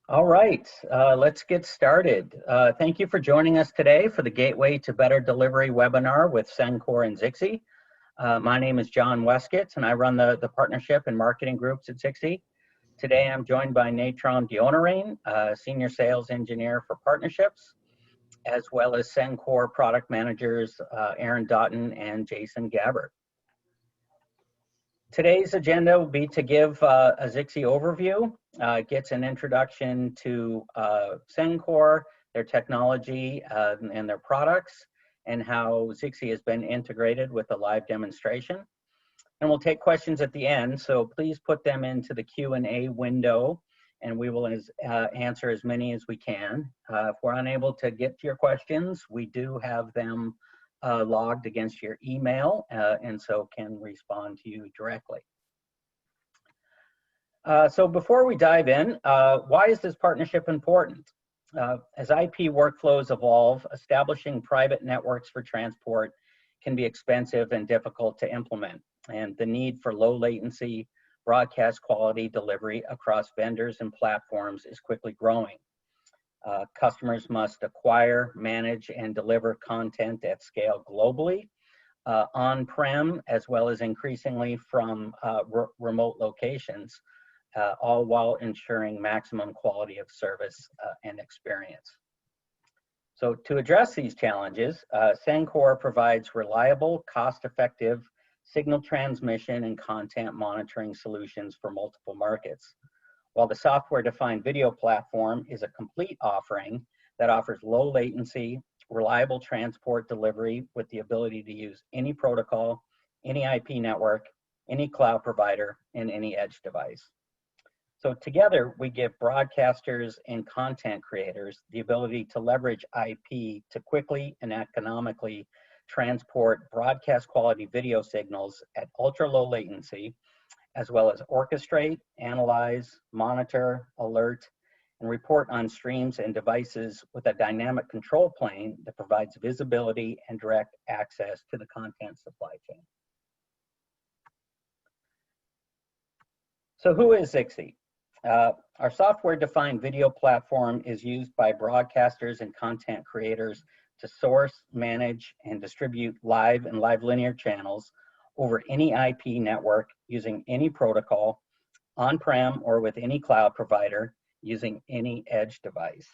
All right, let's get started. Thank you for joining us today for the Gateway to Better Delivery webinar with Sencore and Zixi. My name is John Weskett, and I run the partnership and marketing groups at Zixi. Today, I'm joined by Natron Dionarain, Senior Sales Engineer for Partnerships, as well as Sencore product managers, Aaron Doughton and Jason Gabbard. Today's agenda will be to give a Zixi overview, gets an introduction to Sencore, their technology and their products, and how Zixi has been integrated with a live demonstration. And we'll take questions at the end, so please put them into the Q&A window, and we will answer as many as we can. If we're unable to get to your questions, we do have them logged against your email, and so can respond to you directly. So before we dive in, why is this partnership important? As IP workflows evolve, establishing private networks for transport can be expensive and difficult to implement, and the need for low latency broadcast quality delivery across vendors and platforms is quickly growing. Customers must acquire, manage, and deliver content at scale globally, on-prem, as well as increasingly from remote locations, all while ensuring maximum quality of service and experience. So to address these challenges, Sencore provides reliable, cost-effective signal transmission and content monitoring solutions for multiple markets, while the software-defined video platform is a complete offering that offers low latency, reliable transport delivery with the ability to use any protocol, any IP network, any cloud provider, and any edge device. So together, we give broadcasters and content creators the ability to leverage IP to quickly and economically transport broadcast quality video signals at ultra low latency, as well as orchestrate, analyze, monitor, alert, and report on streams and devices with a dynamic control plane that provides visibility and direct access to the content supply chain. So who is Zixi? Our software-defined video platform is used by broadcasters and content creators to source, manage, and distribute live and live linear channels over any IP network using any protocol, on-prem or with any cloud provider using any edge device.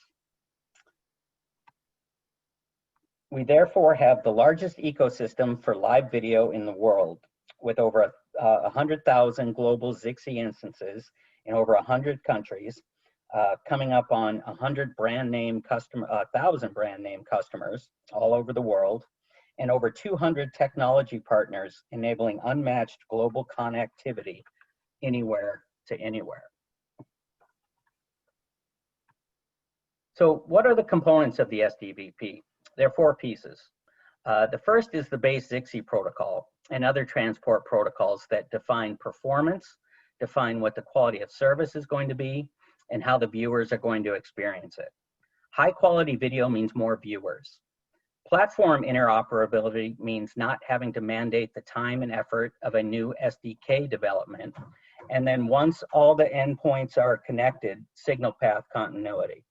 We therefore have the largest ecosystem for live video in the world, with over 100,000 global Zixi instances in over 100 countries, coming up on 1,000 brand name customers all over the world, and over 200 technology partners enabling unmatched global connectivity anywhere to anywhere. So what are the components of the SDVP? There are 4 pieces. The first is the base Zixi protocol and other transport protocols that define performance, define what the quality of service is going to be, and how the viewers are going to experience it. High quality video means more viewers. Platform interoperability means not having to mandate the time and effort of a new SDK development. And then once all the endpoints are connected, signal path continuity.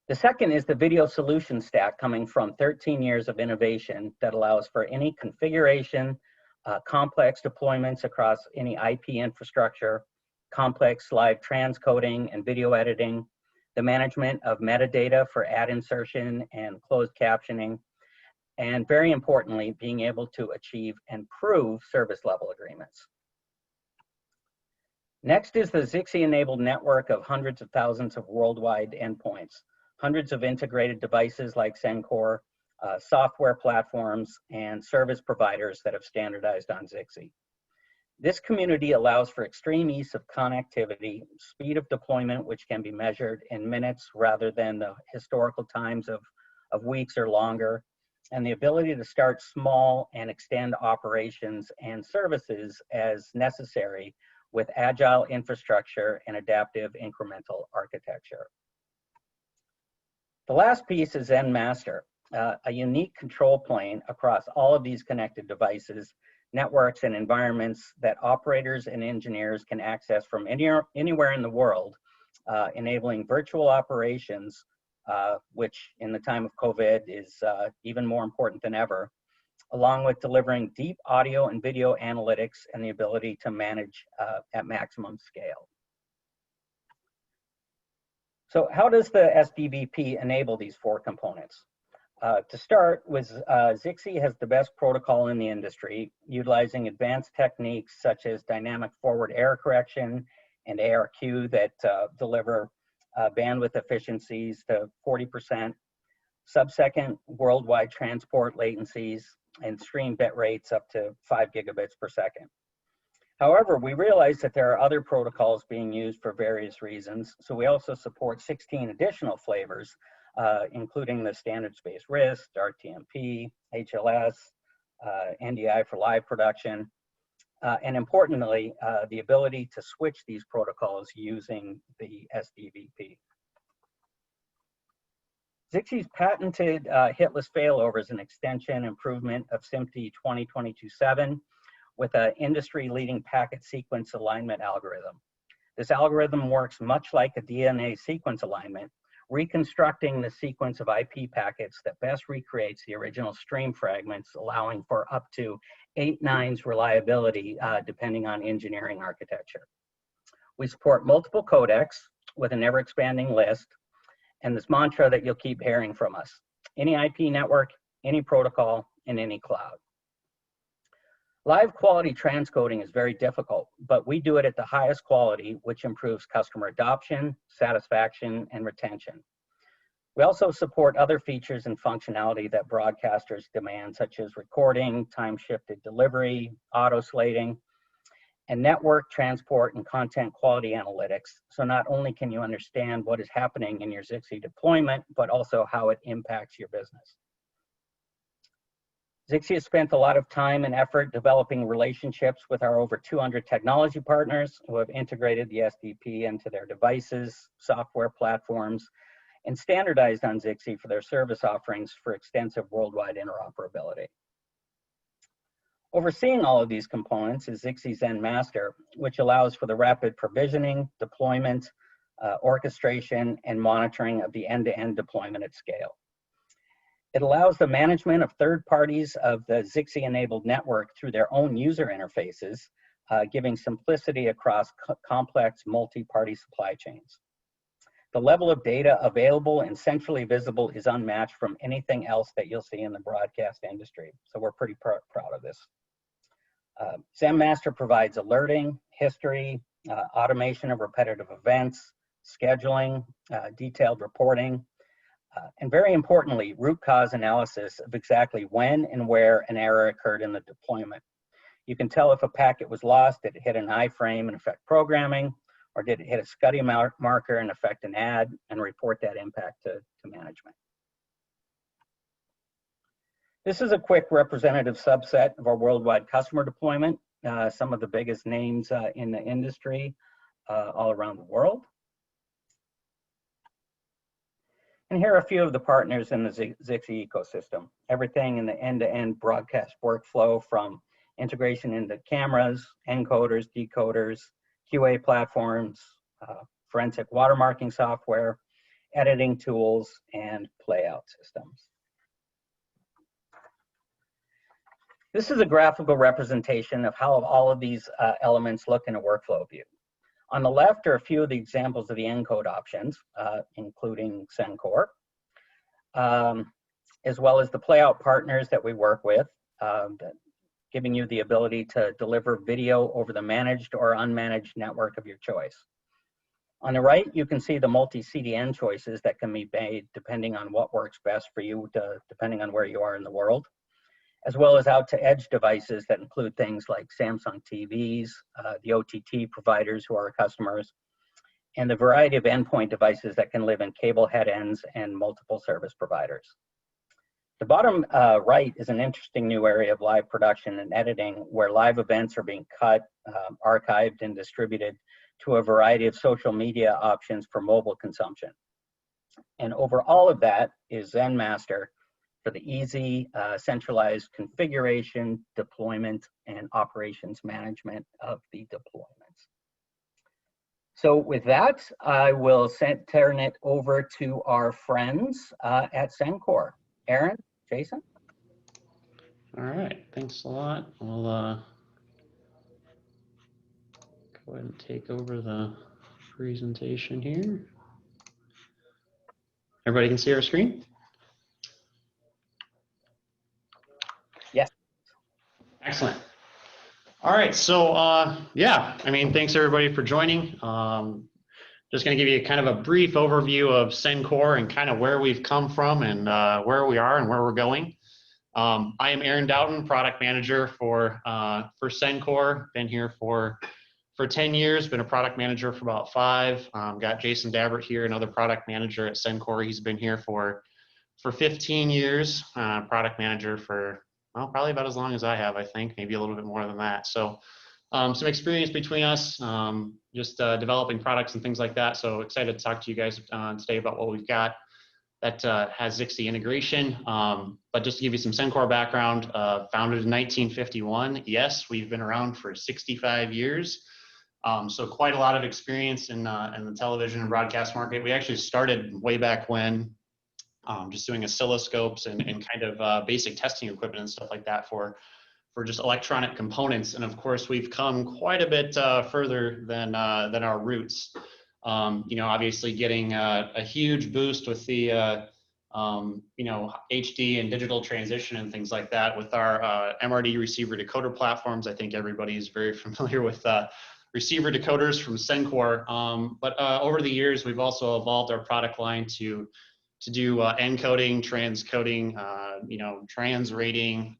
The second is the video solution stack coming from 13 years of innovation that allows for any configuration, complex deployments across any IP infrastructure, complex live transcoding and video editing, the management of metadata for ad insertion and closed captioning, and very importantly, being able to achieve and prove service level agreements. Next is the Zixi-enabled network of hundreds of thousands of worldwide endpoints, hundreds of integrated devices like Sencore, software platforms, and service providers that have standardized on Zixi. This community allows for extreme ease of connectivity, speed of deployment, which can be measured in minutes rather than the historical times of weeks or longer, and the ability to start small and extend operations and services as necessary with agile infrastructure and adaptive incremental architecture. The last piece is Zen Master, a unique control plane across all of these connected devices networks and environments that operators and engineers can access from anywhere in the world, enabling virtual operations, which in the time of COVID is even more important than ever, along with delivering deep audio and video analytics and the ability to manage at maximum scale. So how does the SDVP enable these four components? To start with, Zixi has the best protocol in the industry, utilizing advanced techniques such as dynamic forward error correction and ARQ that deliver bandwidth efficiencies to 40%, sub-second worldwide transport latencies, and stream bit rates up to 5 gigabits per second. However, we realize that there are other protocols being used for various reasons, so we also support 16 additional flavors, including the standard space RISC, RTMP, HLS, NDI for live production, and importantly, the ability to switch these protocols using the SDVP. Zixi's patented hitless failover is an extension improvement of SMPTE 2022-7 with an industry-leading packet sequence alignment algorithm. This algorithm works much like a DNA sequence alignment, reconstructing the sequence of IP packets that best recreates the original stream fragments, allowing for up to 8 nines reliability depending on engineering architecture. We support multiple codecs with an ever-expanding list, and this mantra that you'll keep hearing from us: any IP network, any protocol, and any cloud. Live quality transcoding is very difficult, but we do it at the highest quality, which improves customer adoption, satisfaction, and retention. We also support other features and functionality that broadcasters demand, such as recording, time-shifted delivery, auto-slating, and network transport and content quality analytics. So not only can you understand what is happening in your Zixi deployment, but also how it impacts your business. Zixi has spent a lot of time and effort developing relationships with our over 200 technology partners who have integrated the SDP into their devices, software platforms, and standardized on Zixi for their service offerings for extensive worldwide interoperability. Overseeing all of these components is Zixi Zen Master, which allows for the rapid provisioning, deployment, orchestration, and monitoring of the end-to-end deployment at scale. It allows the management of third parties of the Zixi-enabled network through their own user interfaces, giving simplicity across complex multi-party supply chains. The level of data available and centrally visible is unmatched from anything else that you'll see in the broadcast industry, so we're pretty proud of this. Zen Master provides alerting, history, automation of repetitive events, scheduling, detailed reporting, and very importantly, root cause analysis of exactly when and where an error occurred in the deployment. You can tell if a packet was lost, did it hit an iframe and affect programming, or did it hit a SCSI marker and affect an ad, and report that impact to management. This is a quick representative subset of our worldwide customer deployment, some of the biggest names in the industry all around the world. And here are a few of the partners in the Zixi ecosystem. Everything in the end-to-end broadcast workflow, from integration into cameras, encoders, decoders, QA platforms, forensic watermarking software, editing tools, and playout systems. This is a graphical representation of how all of these elements look in a workflow view. On the left are a few of the examples of the encode options, including Sencore, as well as the playout partners that we work with, giving you the ability to deliver video over the managed or unmanaged network of your choice. On the right, you can see the multi-CDN choices that can be made depending on what works best for you, depending on where you are in the world, as well as out-to-edge devices that include things like Samsung TVs, the OTT providers who are our customers, and the variety of endpoint devices that can live in cable head ends and multiple service providers. The bottom right is an interesting new area of live production and editing, where live events are being cut, archived, and distributed to a variety of social media options for mobile consumption. And over all of that is Zen Master, for the easy centralized configuration, deployment, and operations management of the deployments. So with that, I will turn it over to our friends at Sencore. Aaron, Jason? All right, thanks a lot. We'll go ahead and take over the presentation here. Everybody can see our screen? Yes. Excellent. All right, so yeah, I mean, thanks everybody for joining. Just going to give you kind of a brief overview of Sencore and kind of where we've come from and where we are and where we're going. I am Aaron Doughton, product manager for Sencore. Been here for 10 years, been a product manager for about 5. Got Jason Dabbert here, another product manager at Sencore. He's been here for 15 years, product manager for, well, probably about as long as I have, I think, maybe a little bit more than that. So some experience between us, just developing products and things like that. So excited to talk to you guys today about what we've got that has Zixi-Integration. But just to give you some Sencore background, founded in 1951. Yes, we've been around for 65 years. So quite a lot of experience in the television and broadcast market. We actually started way back when, just doing oscilloscopes and kind of basic testing equipment and stuff like that for just electronic components. And of course, we've come quite a bit further than our roots. You know, obviously getting a huge boost with the you know, HD and digital transition and things like that with our MRD receiver decoder platforms. I think everybody's very familiar with receiver decoders from Sencore. But over the years, we've also evolved our product line to do encoding, transcoding, you know, trans rating,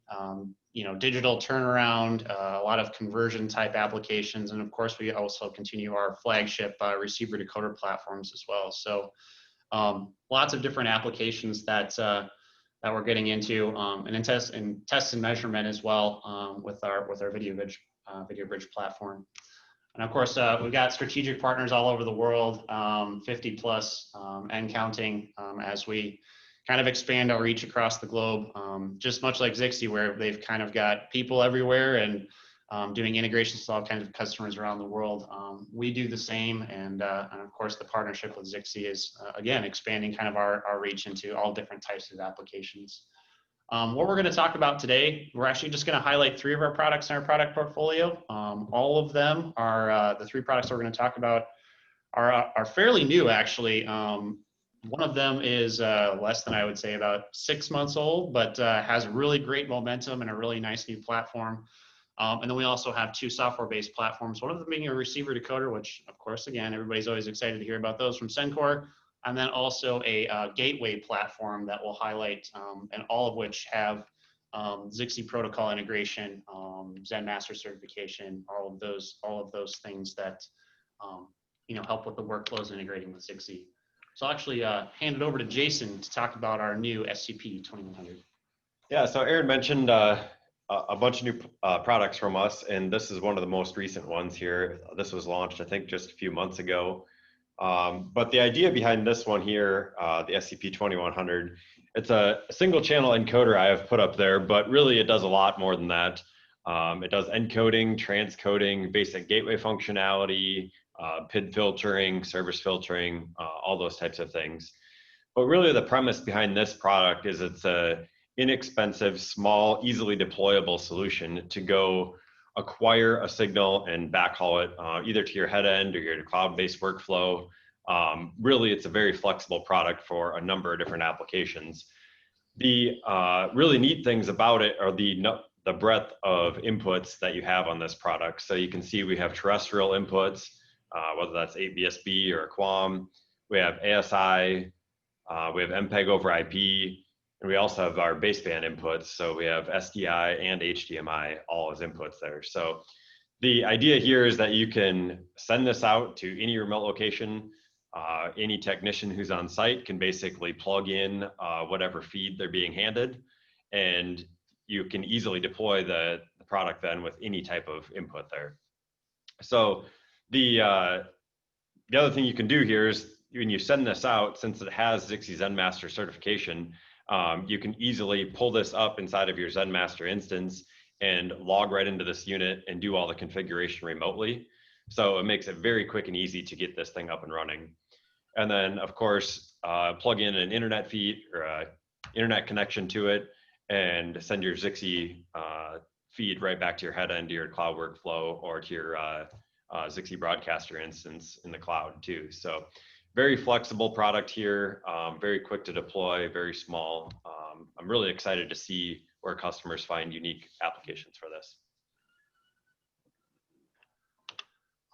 you know, digital turnaround, a lot of conversion type applications. And of course, we also continue our flagship receiver decoder platforms as well. So lots of different applications that we're getting into, and in test and measurement as well, with our video bridge platform. And of course, we've got strategic partners all over the world, 50 plus and counting, as we kind of expand our reach across the globe, just much like Zixi, where they've kind of got people everywhere and doing integrations with all kinds of customers around the world. We do the same, and of course, the partnership with Zixi is, again, expanding kind of our reach into all different types of applications. What we're going to talk about today, we're actually just going to highlight 3 of our products in our product portfolio. All of them are, the 3 products that we're going to talk about are fairly new, actually. One of them is less than, I would say, about 6 months old, but has really great momentum and a really nice new platform. And then we also have 2 software-based platforms, one of them being a receiver decoder, which, of course, again, everybody's always excited to hear about those from Sencore. And then also a gateway platform that we'll highlight, and all of which have Zixi protocol integration, Zen Master certification, all of those things that you know, help with the workflows integrating with Zixi. So I'll actually hand it over to Jason to talk about our new SCP-2100. Yeah, so Aaron mentioned a bunch of new products from us, and this is one of the most recent ones here. This was launched, I think, just a few months ago. But the idea behind this one here, the SCP-2100, it's a single channel encoder I have put up there, but really it does a lot more than that. It does encoding, transcoding, basic gateway functionality, PID filtering, service filtering, all those types of things. But really the premise behind this product is it's a inexpensive, small, easily deployable solution to go acquire a signal and backhaul it either to your head end or your cloud-based workflow. Really, it's a very flexible product for a number of different applications. The really neat things about it are the breadth of inputs that you have on this product. So you can see we have terrestrial inputs, whether that's 8BSB or a QAM. We have ASI, we have MPEG over IP, and we also have our baseband inputs. So we have SDI and HDMI all as inputs there. So the idea here is that you can send this out to any remote location. Any technician who's on site can basically plug in whatever feed they're being handed, and you can easily deploy the product then with any type of input there. So the other thing you can do here is when you send this out, since it has Zixi Zen Master certification, you can easily pull this up inside of your ZenMaster instance and log right into this unit and do all the configuration remotely. So it makes it very quick and easy to get this thing up and running. And then, of course, plug in an internet feed or a internet connection to it and send your Zixi feed right back to your head end, to your cloud workflow, or to your Zixi broadcaster instance in the cloud too. So very flexible product here, very quick to deploy, very small. I'm really excited to see where customers find unique applications for this.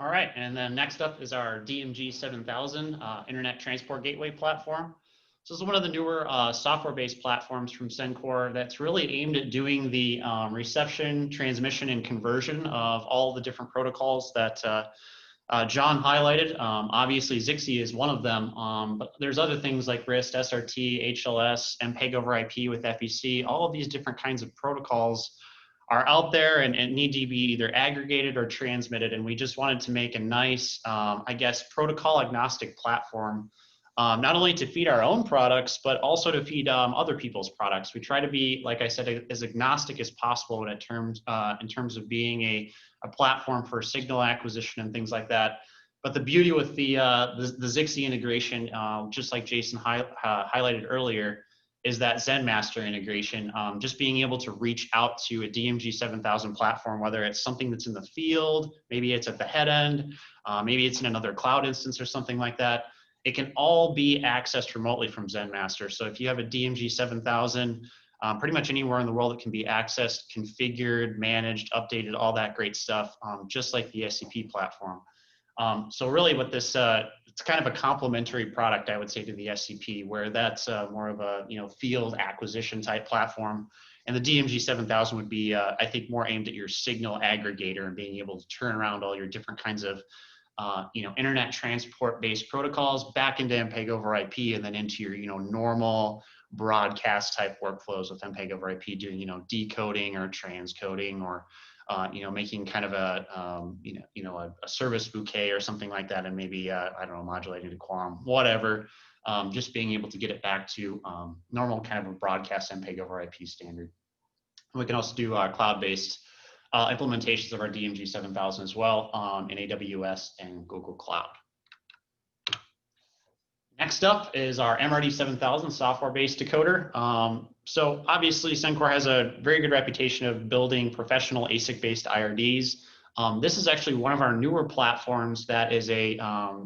All right, and then next up is our DMG 7000 Internet Transport Gateway platform. So this is one of the newer software-based platforms from Sencore that's really aimed at doing the reception, transmission, and conversion of all the different protocols that John highlighted. Obviously, Zixi is one of them, but there's other things like RIST, SRT, HLS, MPEG over IP with FEC. All of these different kinds of protocols are out there and need to be either aggregated or transmitted. And we just wanted to make a nice, I guess, protocol agnostic platform, not only to feed our own products, but also to feed other people's products. We try to be, like I said, as agnostic as possible in terms of being a platform for signal acquisition and things like that. But the beauty with the Zixi integration, just like Jason highlighted earlier, is that ZenMaster integration, just being able to reach out to a DMG 7000 platform, whether it's something that's in the field, maybe it's at the head end, maybe it's in another cloud instance or something like that. It can all be accessed remotely from ZenMaster. So if you have a DMG 7000, pretty much anywhere in the world, it can be accessed, configured, managed, updated, all that great stuff, just like the SCP platform. So really what this, it's kind of a complementary product, I would say, to the SCP, where that's more of a field acquisition type platform. And the DMG 7000 would be, I think, more aimed at your signal aggregator and being able to turn around all your different kinds of internet transport-based protocols back into MPEG over IP and then into your normal broadcast type workflows with MPEG over IP, doing decoding or transcoding or making kind of a service bouquet or something like that, and maybe I don't know, modulating to QAM, whatever. Just being able to get it back to normal kind of a broadcast MPEG over IP standard. We can also do cloud-based implementations of our DMG 7000 as well in AWS and Google Cloud. Next up is our MRD 7000 software-based decoder. So obviously, Sencore has a very good reputation of building professional ASIC-based IRDs. This is actually one of our newer platforms that is a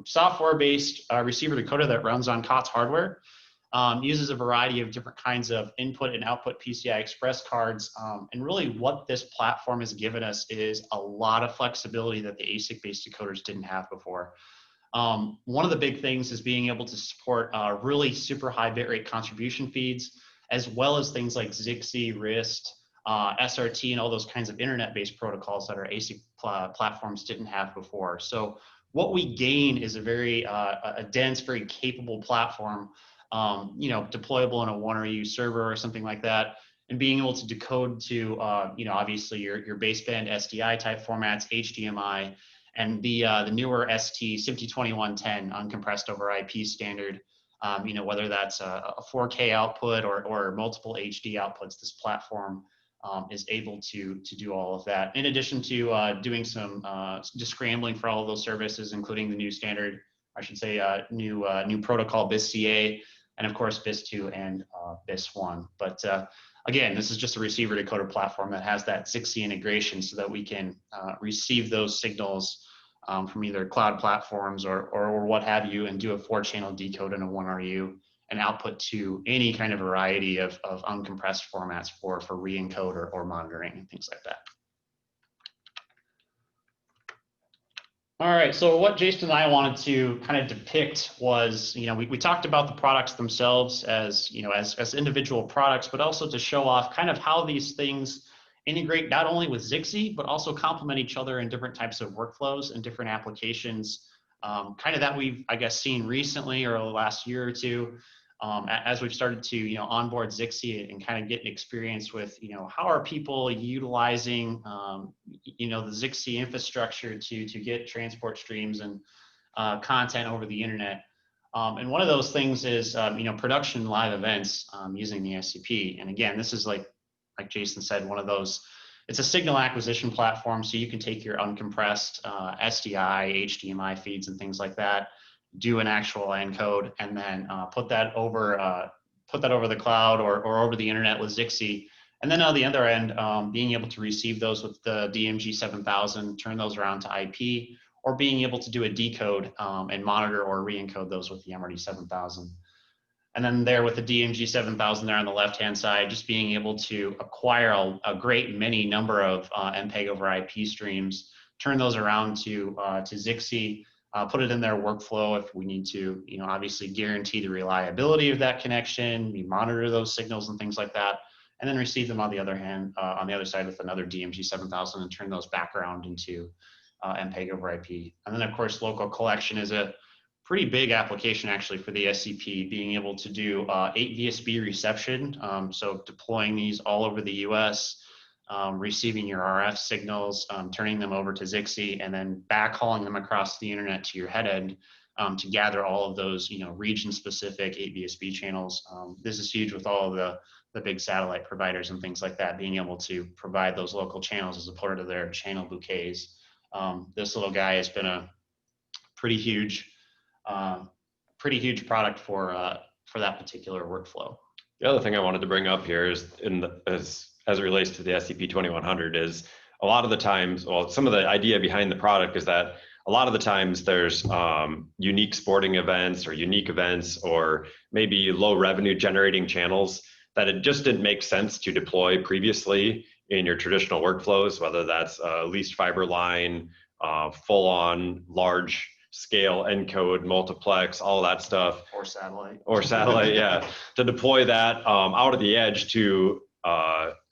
software-based receiver decoder that runs on COTS hardware. Uses a variety of different kinds of input and output PCI Express cards. And really what this platform has given us is a lot of flexibility that the ASIC-based decoders didn't have before. One of the big things is being able to support really super high bitrate contribution feeds, as well as things like Zixi, RIST, SRT, and all those kinds of internet-based protocols that our ASIC platforms didn't have before. So what we gain is a very a dense, very capable platform, deployable in a 1RU server or something like that, and being able to decode to, obviously your baseband SDI type formats, HDMI, and the newer ST-SMPTE-2110 uncompressed over IP standard, whether that's a 4K output or multiple HD outputs, this platform is able to do all of that. In addition to doing some just scrambling for all of those services, including the new standard, I should say, new protocol BIS-CA, and of course BIS-2 and BIS-1. But again, this is just a receiver decoder platform that has that Zixi integration so that we can receive those signals from either cloud platforms or what have you, and do a 4-channel decode in a 1RU and output to any kind of variety of uncompressed formats for re-encode or monitoring and things like that. All right, so what Jason and I wanted to kind of depict was, we talked about the products themselves as, as individual products, but also to show off kind of how these things integrate not only with Zixi, but also complement each other in different types of workflows and different applications, kind of that we've, I guess, seen recently or the last year or two, as we've started to, onboard Zixi and kind of get an experience with, how are people utilizing, the Zixi infrastructure to get transport streams and content over the internet. And one of those things is, production live events using the SCP. And again, this is like Jason said, one of those, it's a signal acquisition platform. So you can take your uncompressed SDI, HDMI feeds and things like that, do an actual encode, and then put that over the cloud or over the internet with Zixi. And then on the other end, being able to receive those with the DMG 7000, turn those around to IP, or being able to do a decode and monitor or re-encode those with the MRD 7000. And then there with the DMG 7000 there on the left-hand side, just being able to acquire a great many number of MPEG over IP streams, turn those around to Zixi, put it in their workflow if we need to, obviously guarantee the reliability of that connection, we monitor those signals and things like that, and then receive them on the other hand, on the other side with another DMG 7000 and turn those back around into MPEG over IP. And then of course, local collection is a pretty big application actually for the SCP, being able to do 8 VSB reception. So deploying these all over the US, receiving your RF signals, turning them over to Zixi, and then backhauling them across the internet to your head end to gather all of those, region-specific 8 VSB channels. This is huge with all of the big satellite providers and things like that, being able to provide those local channels as a part of their channel bouquets. This little guy has been a pretty huge product for that particular workflow. The other thing I wanted to bring up here is as it relates to the SCP-2100 is a lot of the times, well, some of the idea behind the product is that a lot of the times there's unique sporting events or unique events or maybe low revenue generating channels that it just didn't make sense to deploy previously in your traditional workflows, whether that's leased fiber line, full on large scale encode, multiplex, all that stuff. Or satellite. Or satellite, yeah. To deploy that out of the edge to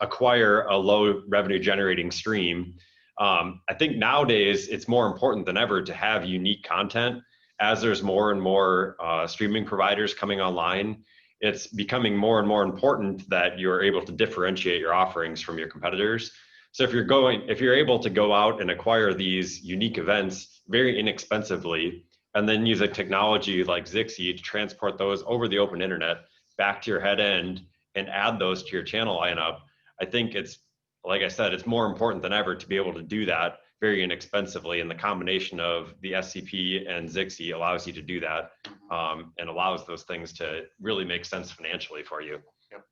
acquire a low revenue generating stream. I think nowadays it's more important than ever to have unique content. As there's more and more streaming providers coming online, it's becoming more and more important that you're able to differentiate your offerings from your competitors. So if you're able to go out and acquire these unique events very inexpensively, and then use a technology like Zixi to transport those over the open internet back to your head end and add those to your channel lineup, I think it's, like I said, it's more important than ever to be able to do that very inexpensively. And the combination of the SCP and Zixi allows you to do that and allows those things to really make sense financially for you. Yep.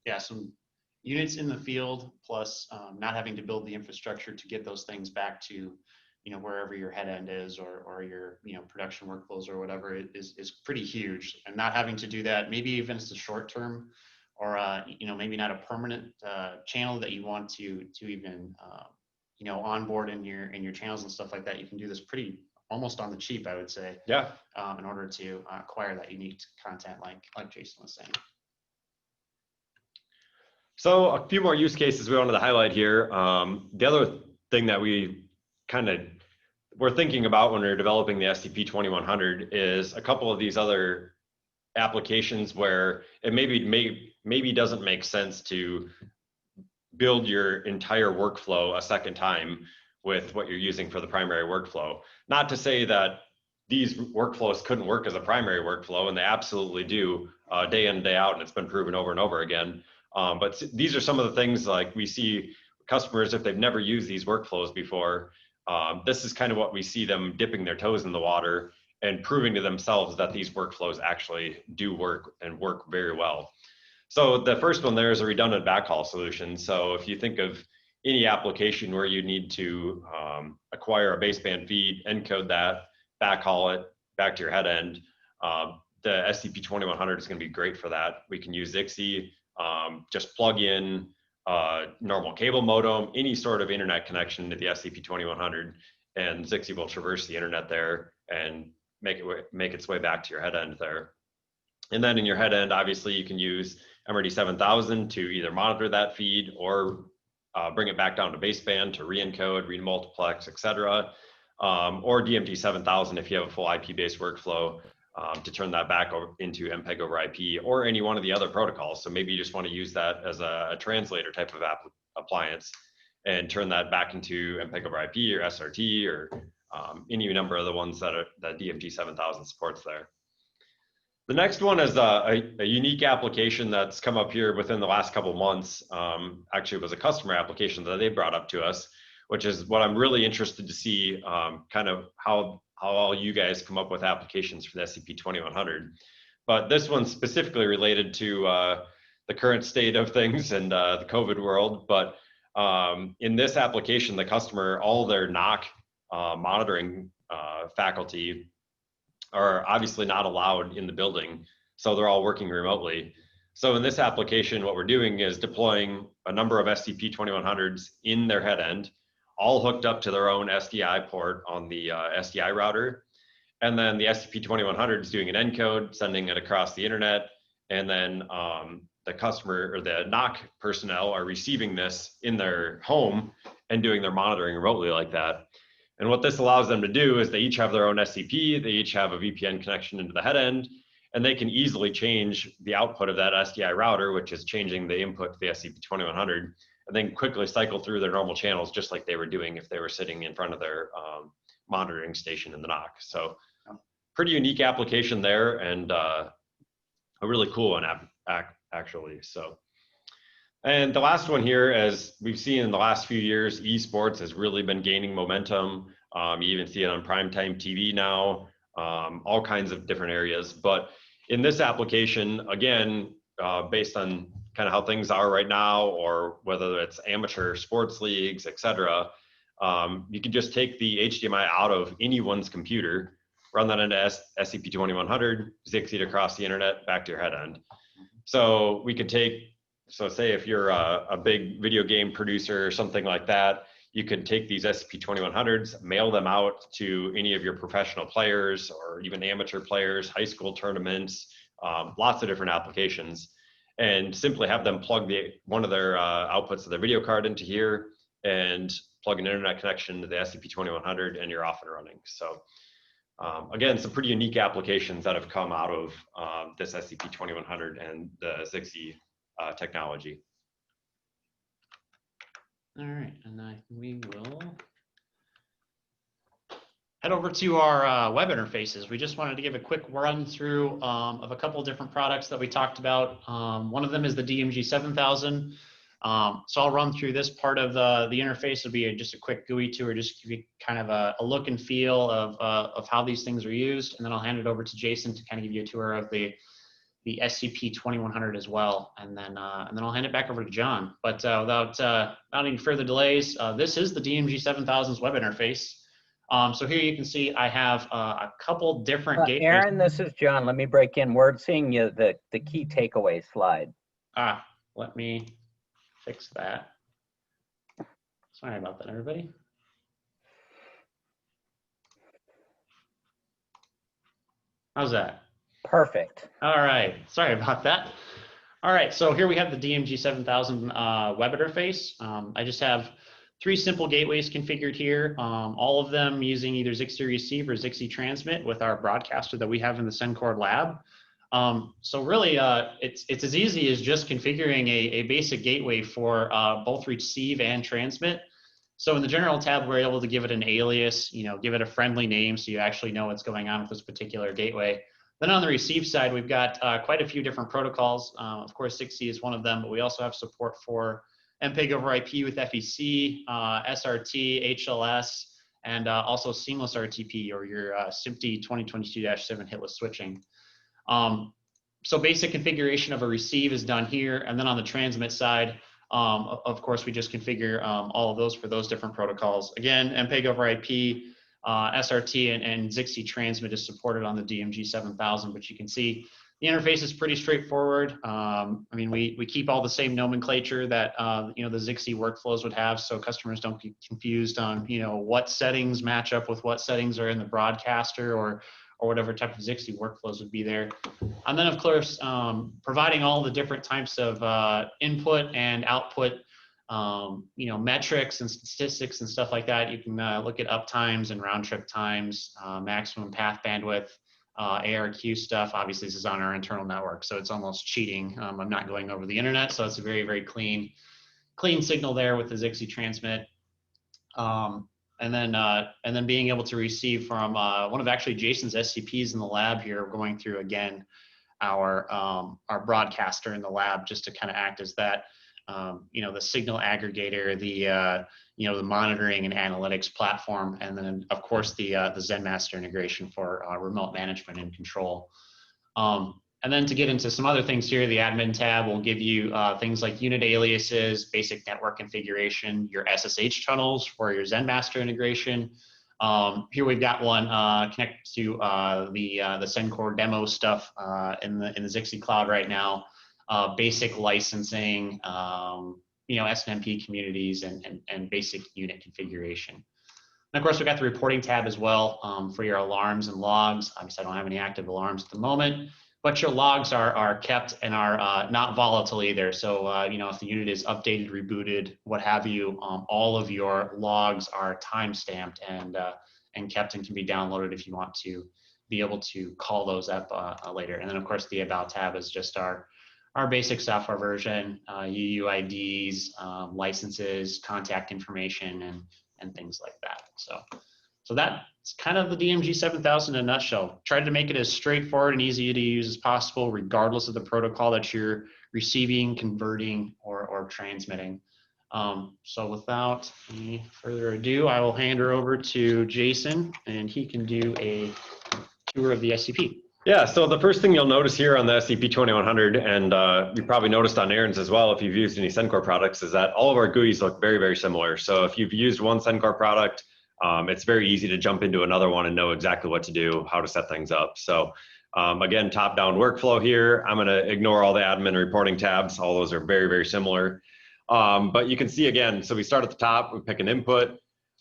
Yeah, some units in the field plus not having to build the infrastructure to get those things back to wherever your head end is or your production workflows or whatever is pretty huge. And not having to do that, maybe even as a short term or maybe not a permanent channel that you want to even onboard in your channels and stuff like that. You can do this pretty almost on the cheap, I would say. Yeah. In order to acquire that unique content, like Jason was saying. So a few more use cases we wanted to highlight here. The other thing that we we're thinking about when we're developing the SCP-2100 is a couple of these other applications where it maybe doesn't make sense to build your entire workflow a second time with what you're using for the primary workflow. Not to say that these workflows couldn't work as a primary workflow, and they absolutely do day in and day out, and it's been proven over and over again. But these are some of the things like we see customers, if they've never used these workflows before, this is kind of what we see them dipping their toes in the water and proving to themselves that these workflows actually do work and work very well. So the first one there is a redundant backhaul solution. So if you think of any application where you need to acquire a baseband feed, encode that, backhaul it back to your head end, the SCP-2100 is going to be great for that. We can use Zixi, just plug in normal cable modem, any sort of internet connection to the SCP-2100, and Zixi will traverse the internet there and make its way back to your head end there. And then in your head end, obviously you can use MRD 7000 to either monitor that feed or bring it back down to baseband to re-encode, re-multiplex, etc. Or DMG 7000 if you have a full IP-based workflow to turn that back over into MPEG over IP or any one of the other protocols. So maybe you just want to use that as a translator type of appliance and turn that back into MPEG over IP or SRT or any number of the ones that DMG 7000 supports there. The next one is a unique application that's come up here within the last couple of months. Actually, it was a customer application that they brought up to us, which is what I'm really interested to see, kind of how all you guys come up with applications for the SCP-2100. But this one's specifically related to the current state of things and the COVID world. But in this application, the customer, all their NOC monitoring faculty are obviously not allowed in the building, so they're all working remotely. So in this application, what we're doing is deploying a number of SCP-2100s in their head end, all hooked up to their own SDI port on the SDI router. And then the SCP-2100 is doing an encode, sending it across the internet, and then the customer or the NOC personnel are receiving this in their home and doing their monitoring remotely like that. And what this allows them to do is they each have their own SCP, they each have a VPN connection into the head end, and they can easily change the output of that SDI router, which is changing the input to the SCP-2100, and then quickly cycle through their normal channels just like they were doing if they were sitting in front of their monitoring station in the NOC. So pretty unique application there, and a really cool one actually. So, and the last one here, as we've seen in the last few years, esports has really been gaining momentum. You even see it on primetime TV now, all kinds of different areas. But in this application, again, based on kind of how things are right now, or whether it's amateur sports leagues, etc., you can just take the HDMI out of anyone's computer, run that into SCP-2100, Zixi it across the internet, back to your head end. So we could take, so say if you're a big video game producer or something like that, you could take these SCP-2100s, mail them out to any of your professional players or even amateur players, high school tournaments, lots of different applications, and simply have them plug one of their outputs of their video card into here and plug an internet connection to the SCP-2100, and you're off and running. So again, some pretty unique applications that have come out of this SCP-2100 and the Zixi technology. All right, and we will head over to our web interfaces. We just wanted to give a quick run through of a couple of different products that we talked about. One of them is the DMG 7000. So I'll run through this part of the interface. It'll be just a quick GUI tour, just give you kind of a look and feel of how these things are used. And then I'll hand it over to Jason to kind of give you a tour of the SCP-2100 as well. And then I'll hand it back over to John. But without any further delays, this is the DMG 7000's web interface. So here you can see I have a couple different gateways. Aaron, this is John. Let me break in. We're seeing the key takeaway slide. Let me fix that. Sorry about that, everybody. How's that? Perfect. All right, sorry about that. All right, so here we have the DMG 7000 web interface. I just have 3 simple gateways configured here, all of them using either Zixi receive or Zixi transmit with our broadcaster that we have in the Sencore lab. So really, it's as easy as just configuring a basic gateway for both receive and transmit. So in the general tab, we're able to give it an alias, give it a friendly name so you actually know what's going on with this particular gateway. Then on the receive side, we've got quite a few different protocols. Of course, Zixi is one of them, but we also have support for MPEG over IP with FEC, SRT, HLS, and also seamless RTP or your SMPTE 2022-7 hitless switching. So basic configuration of a receive is done here. And then on the transmit side, of course, we just configure all of those for those different protocols. Again, MPEG over IP, SRT and Zixi transmit is supported on the DMG 7000, but you can see the interface is pretty straightforward. I mean, we keep all the same nomenclature that the Zixi workflows would have, so customers don't get confused on what settings match up with what settings are in the broadcaster or whatever type of Zixi workflows would be there. And then of course, providing all the different types of input and output metrics and statistics and stuff like that. You can look at up times and round trip times, maximum path bandwidth, ARQ stuff. Obviously this is on our internal network, so it's almost cheating. I'm not going over the internet, so it's a very, very clean signal there with the Zixi transmit. And then being able to receive from one of actually Jason's SCPs in the lab here, going through again our broadcaster in the lab, just to kind of act as that, the signal aggregator, the monitoring and analytics platform, and then of course the ZenMaster integration for remote management and control. And then to get into some other things here, the admin tab will give you things like unit aliases, basic network configuration, your SSH tunnels for your ZenMaster integration. Here we've got one connected to the Sencore demo stuff in the Zixi cloud right now. Basic licensing, SNMP communities, and basic unit configuration. And of course, we've got the reporting tab as well for your alarms and logs. Obviously, I don't have any active alarms at the moment, but your logs are kept and are not volatile either. So, if the unit is updated, rebooted, what have you, all of your logs are time-stamped and kept and can be downloaded if you want to be able to call those up later. And then, of course, the About tab is just our basic software version, UUIDs, licenses, contact information, and things like that. So that's kind of the DMG 7000 in a nutshell. Tried to make it as straightforward and easy to use as possible, regardless of the protocol that you're receiving, converting, or transmitting. So without any further ado, I will hand her over to Jason, and he can do a tour of the SCP. Yeah, so the first thing you'll notice here on the SCP-2100, and you probably noticed on Aaron's as well if you've used any Sencore products, is that all of our GUIs look very, very similar. So if you've used one Sencore product, it's very easy to jump into another one and know exactly what to do, how to set things up. So again, top-down workflow here. I'm going to ignore all the admin reporting tabs. All those are very, very similar. But you can see again, so we start at the top, we pick an input.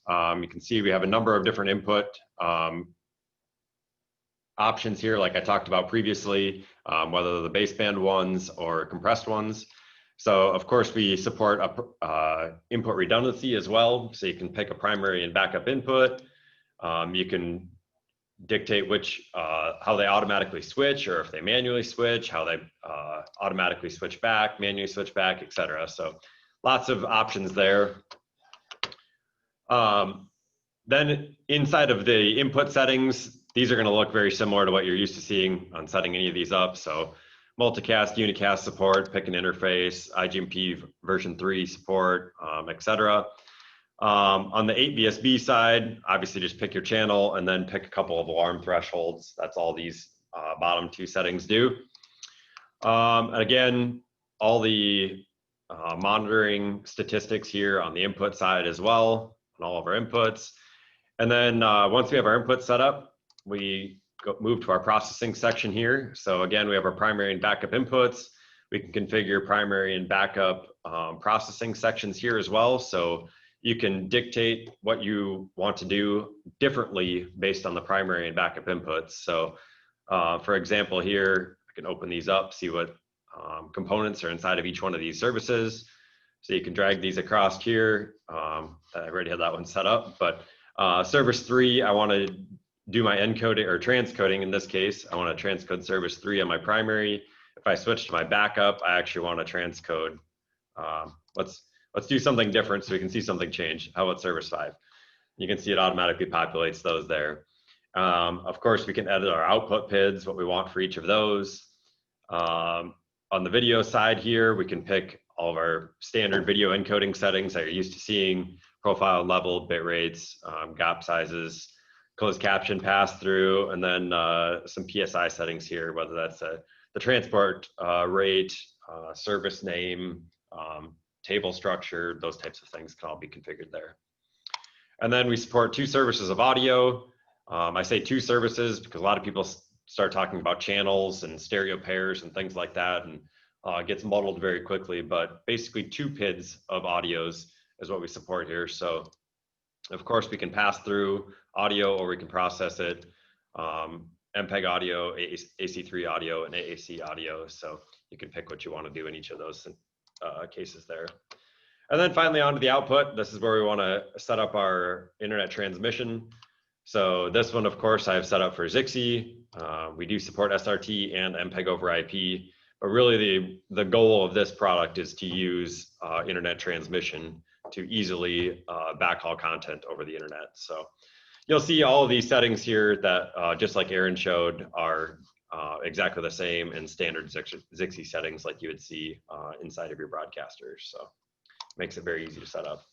You can see we have a number of different input options here, like I talked about previously, whether the baseband ones or compressed ones. So of course we support input redundancy as well. So you can pick a primary and backup input. You can dictate how they automatically switch, or if they manually switch, how they automatically switch back, manually switch back, etc. So lots of options there. Then inside of the input settings, these are going to look very similar to what you're used to seeing on setting any of these up. So multicast, unicast support, pick an interface, IGMP version 3 support, etc. On the 8VSB side, obviously just pick your channel and then pick a couple of alarm thresholds. That's all these bottom two settings do. Again, all the monitoring statistics here on the input side as well, on all of our inputs. And then once we have our input set up, we move to our processing section here. So again, we have our primary and backup inputs. We can configure primary and backup processing sections here as well. So you can dictate what you want to do differently based on the primary and backup inputs. So for example, here, I can open these up, see what components are inside of each one of these services. So you can drag these across here. I already had that one set up, but service 3, I want to do my encoding or transcoding. In this case, I want to transcode service 3 on my primary. If I switch to my backup, I actually want to transcode. Let's do something different so we can see something change. How about service 5? You can see it automatically populates those there. Of course, we can edit our output PIDs, what we want for each of those. On the video side here, we can pick all of our standard video encoding settings that you're used to seeing: profile level, bit rates, gap sizes, closed caption pass through, and then some PSI settings here, whether that's the transport rate, service name, table structure, those types of things can all be configured there. And then we support 2 services of audio. I say 2 services because a lot of people start talking about channels and stereo pairs and things like that, and it gets muddled very quickly, but basically 2 PIDs of audios is what we support here. So of course we can pass through audio or we can process it, MPEG audio, AC3 audio, and AAC audio. So you can pick what you want to do in each of those cases there. And then finally onto the output. This is where we want to set up our internet transmission. So this one, of course, I've set up for Zixi. We do support SRT and MPEG over IP, but really the goal of this product is to use internet transmission to easily backhaul content over the internet. So you'll see all of these settings here that, just like Aaron showed, are exactly the same in standard Zixi settings like you would see inside of your broadcasters. So makes it very easy to set up.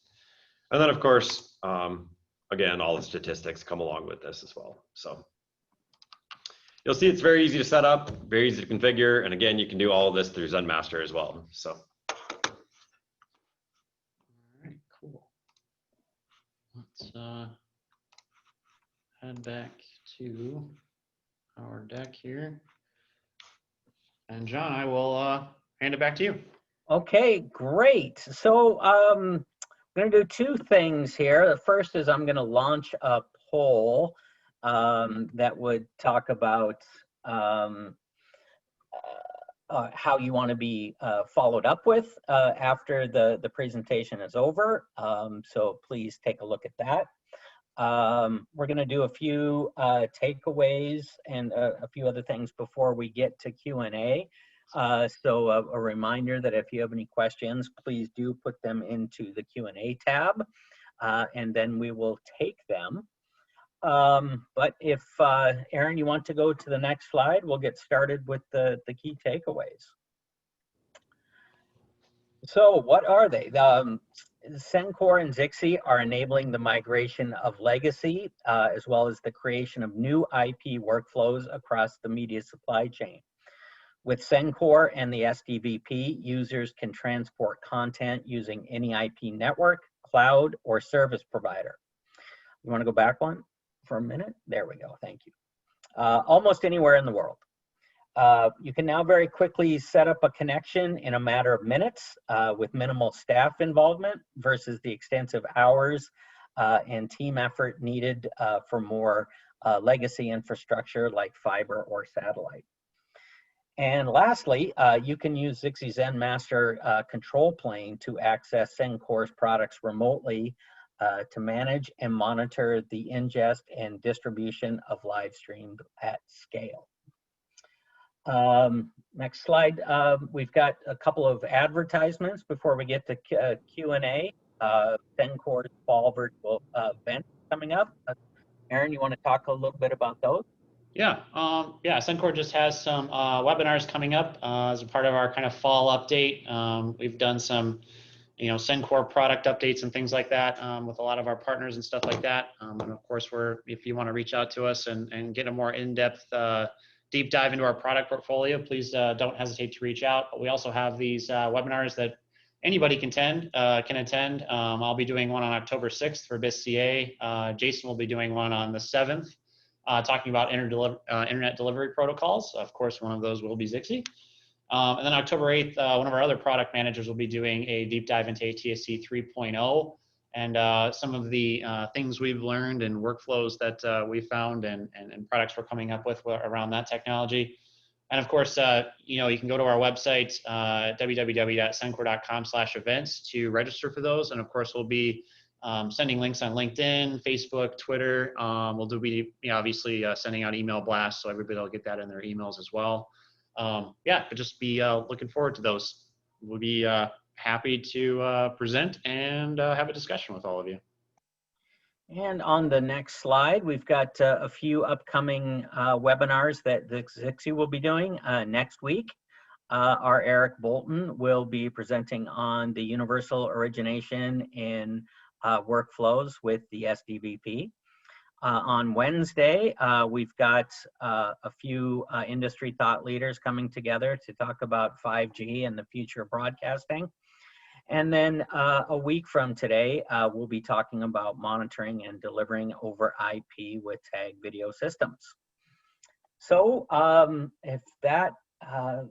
And then of course, again, all the statistics come along with this as well. So you'll see it's very easy to set up, very easy to configure. And again, you can do all of this through ZenMaster as well. So. All right, cool. Let's head back to our deck here. And John, I will hand it back to you. Okay, great. So I'm going to do two things here. The first is I'm going to launch a poll that would talk about how you want to be followed up with after the presentation is over. So please take a look at that. We're going to do a few takeaways and a few other things before we get to Q&A. So a reminder that if you have any questions, please do put them into the Q&A tab, and then we will take them. But if, Aaron, you want to go to the next slide, we'll get started with the key takeaways. So what are they? Sencore and Zixi are enabling the migration of legacy, as well as the creation of new IP workflows across the media supply chain. With Sencore and the SDVP, users can transport content using any IP network, cloud, or service provider. You want to go back one for a minute? There we go. Thank you. Almost anywhere in the world. You can now very quickly set up a connection in a matter of minutes with minimal staff involvement versus the extensive hours and team effort needed for more legacy infrastructure like fiber or satellite. And lastly, you can use Zixi ZenMaster control plane to access Sencore's products remotely to manage and monitor the ingest and distribution of live streamed at scale. Next slide. We've got a couple of advertisements before we get to Q&A. Sencore's fall virtual event coming up. Aaron, you want to talk a little bit about those? Yeah, Sencore just has some webinars coming up as a part of our kind of fall update. We've done some, Sencore product updates and things like that with a lot of our partners and stuff like that. And of course, if you want to reach out to us and get a more in-depth deep dive into our product portfolio, please don't hesitate to reach out. But we also have these webinars that anybody can attend. I'll be doing one on October 6th for BIS-CA. Jason will be doing one on the 7th. Talking about internet delivery protocols. Of course, one of those will be Zixi. And then October 8th, one of our other product managers will be doing a deep dive into ATSC 3.0 and some of the things we've learned and workflows that we found and products we're coming up with around that technology. And of course, you can go to our website, www.sencore.com/events to register for those. And of course, we'll be sending links on LinkedIn, Facebook, Twitter. We'll be obviously sending out email blasts, so everybody will get that in their emails as well. But just be looking forward to those. We'll be happy to present and have a discussion with all of you. And on the next slide, we've got a few upcoming webinars that Zixi will be doing next week. Our Eric Bolton will be presenting on the universal origination in workflows with the SDVP. On Wednesday, we've got a few industry thought leaders coming together to talk about 5G and the future of broadcasting. And then a week from today, we'll be talking about monitoring and delivering over IP with tag video systems. So if that,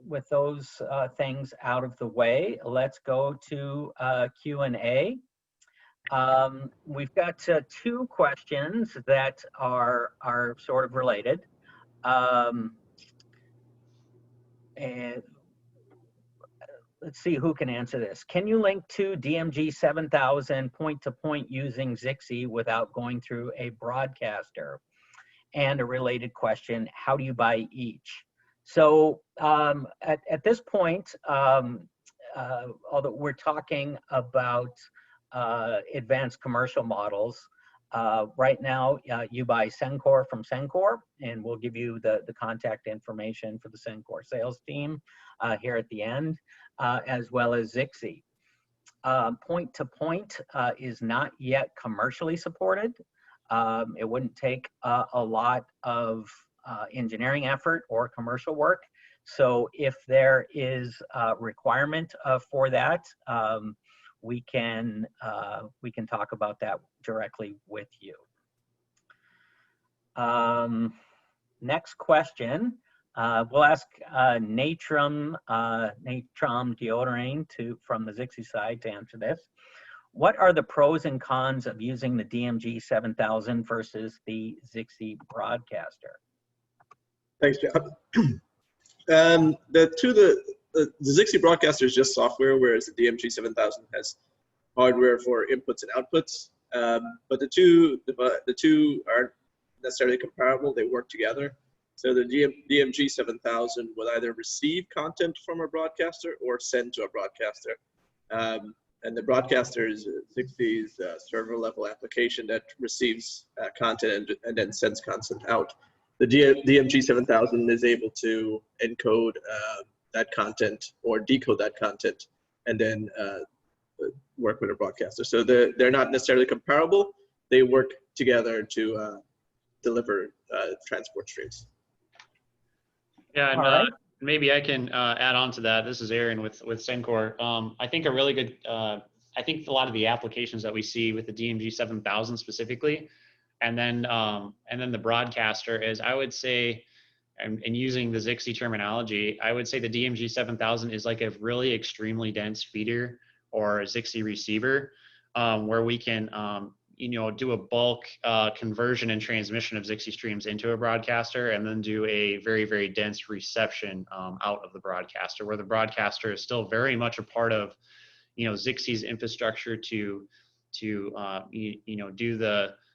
with those things out of the way, let's go to Q&A. We've got two questions that are sort of related. And let's see who can answer this. Can you link to DMG 7000 point-to-point using Zixi without going through a broadcaster? And a related question, how do you buy each? So at this point, although we're talking about advanced commercial models, Right now, you buy Sencore from Sencore, and we'll give you the contact information for the Sencore sales team here at the end, as well as Zixi. Point-to-point is not yet commercially supported. It wouldn't take a lot of engineering effort or commercial work. So if there is a requirement for that, we can talk about that directly with you. Next question, we'll ask Natrum Deodorant from the Zixi side to answer this. What are the pros and cons of using the DMG 7000 versus the Zixi Broadcaster? Thanks, John. The Zixi Broadcaster is just software, whereas the DMG 7000 has hardware for inputs and outputs. But the two aren't necessarily comparable. They work together. So the DMG 7000 will either receive content from a broadcaster or send to a broadcaster. And the broadcaster is Zixi's server level application that receives content and then sends content out. The DMG 7000 is able to encode that content or decode that content and then work with a broadcaster. So they're not necessarily comparable. They work together to deliver transport streams. Yeah, and right. maybe I can add on to that. This is Aaron with Sencore. I think a really good, I think a lot of the applications that we see with the DMG 7000 specifically, and then the broadcaster is, I would say, and using the Zixi terminology, I would say the DMG 7000 is like a really extremely dense feeder or a Zixi receiver, where we can do a bulk conversion and transmission of Zixi streams into a broadcaster, and then do a very, very dense reception out of the broadcaster, where the broadcaster is still very much a part of Zixi's infrastructure to do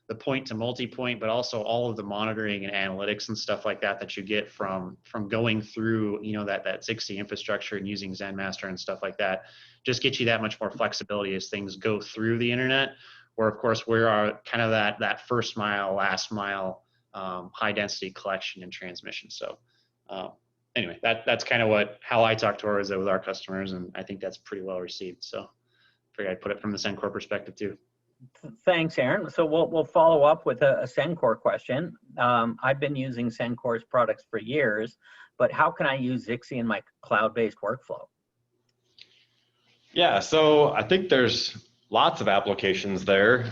the point to multi-point, but also all of the monitoring and analytics and stuff like that you get from going through that Zixi infrastructure and using ZenMaster and stuff like that. Just get you that much more flexibility as things go through the internet, where of course we are kind of that first mile, last mile, high density collection and transmission. So anyway, that's kind of how I talk towards it with our customers, and I think that's pretty well received. So I figured I'd put it from the Sencore perspective too. Thanks, Aaron. So we'll follow up with a Sencore question. I've been using Sencore's products for years, but how can I use Zixi in my cloud-based workflow? Yeah, so I think there's lots of applications there.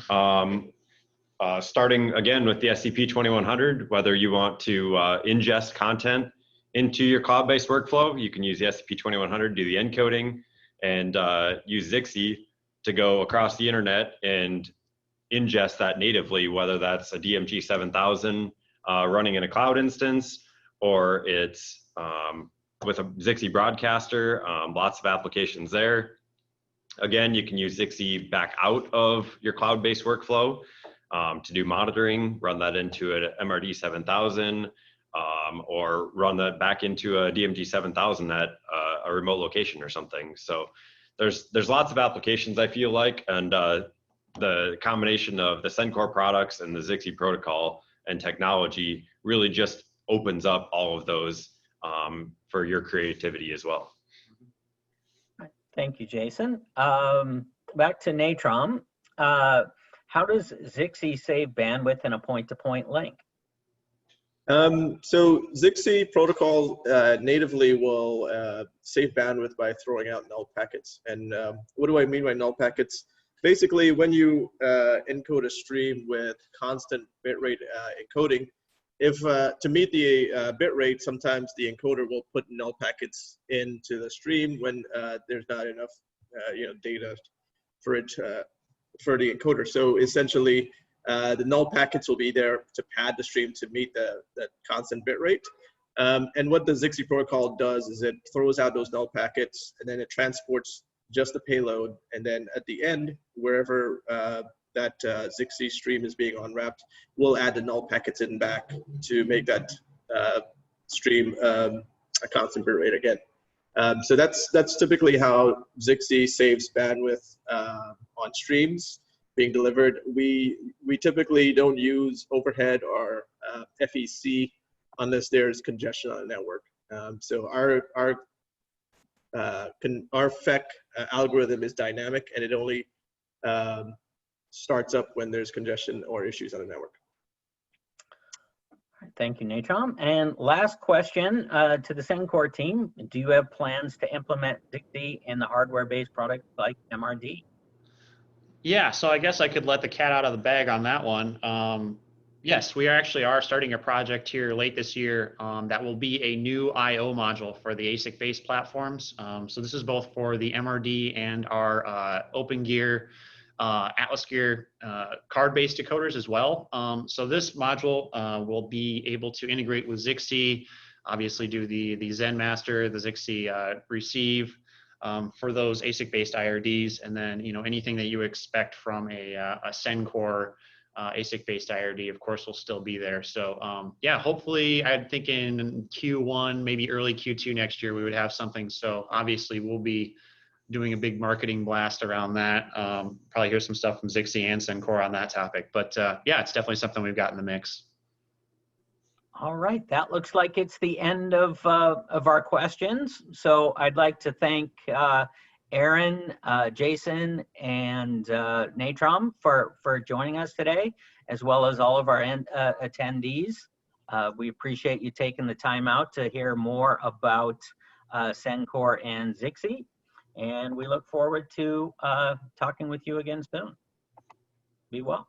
Starting again with the SCP-2100, whether you want to ingest content into your cloud-based workflow, you can use the SCP-2100, do the encoding, and use Zixi to go across the internet and ingest that natively, whether that's a DMG 7000 running in a cloud instance, or it's with a Zixi broadcaster. Lots of applications there. Again, you can use Zixi back out of your cloud-based workflow to do monitoring, run that into an MRD 7000, or run that back into a DMG 7000 at a remote location or something. So there's lots of applications, I feel like, and the combination of the Sencore products and the Zixi protocol and technology really just opens up all of those for your creativity as well. Thank you, Jason. Back to Natrum. How does Zixi save bandwidth in a point-to-point link? So Zixi protocol natively will save bandwidth by throwing out null packets. And what do I mean by null packets? Basically, when you encode a stream with constant bitrate encoding, if to meet the bitrate, sometimes the encoder will put null packets into the stream when there's not enough data for it for the encoder. So essentially, the null packets will be there to pad the stream to meet the constant bitrate. And what the Zixi protocol does is it throws out those null packets, and then it transports just the payload. And then at the end, wherever that Zixi stream is being unwrapped, we'll add the null packets in back to make that stream a constant bitrate again. So that's typically how Zixi saves bandwidth on streams. being delivered. We typically don't use overhead or FEC unless there's congestion on the network. So our FEC algorithm is dynamic, and it only starts up when there's congestion or issues on the network. Thank you, Natrom. And last question to the Sencore team. Do you have plans to implement Zixi in the hardware-based product like MRD? Yeah, so I guess I could let the cat out of the bag on that one. Yes, we actually are starting a project here late this year that will be a new I/O module for the ASIC-based platforms. So this is both for the MRD and our Open Gear, Atlas Gear card-based decoders as well. So this module will be able to integrate with Zixi, obviously do the ZenMaster, the Zixi receive, for those ASIC-based IRDs, and then anything that you expect from a Sencore ASIC-based IRD, of course, will still be there. So yeah, hopefully, I'm thinking Q1, maybe early Q2 next year, we would have something. So obviously, we'll be doing a big marketing blast around that. Probably hear some stuff from Zixi and Sencore on that topic. But yeah, it's definitely something we've got in the mix. All right, that looks like it's the end of our questions. So I'd like to thank Aaron, Jason, and Natrom for joining us today, as well as all of our attendees. We appreciate you taking the time out to hear more about Sencore and Zixi, and we look forward to talking with you again soon. Be well.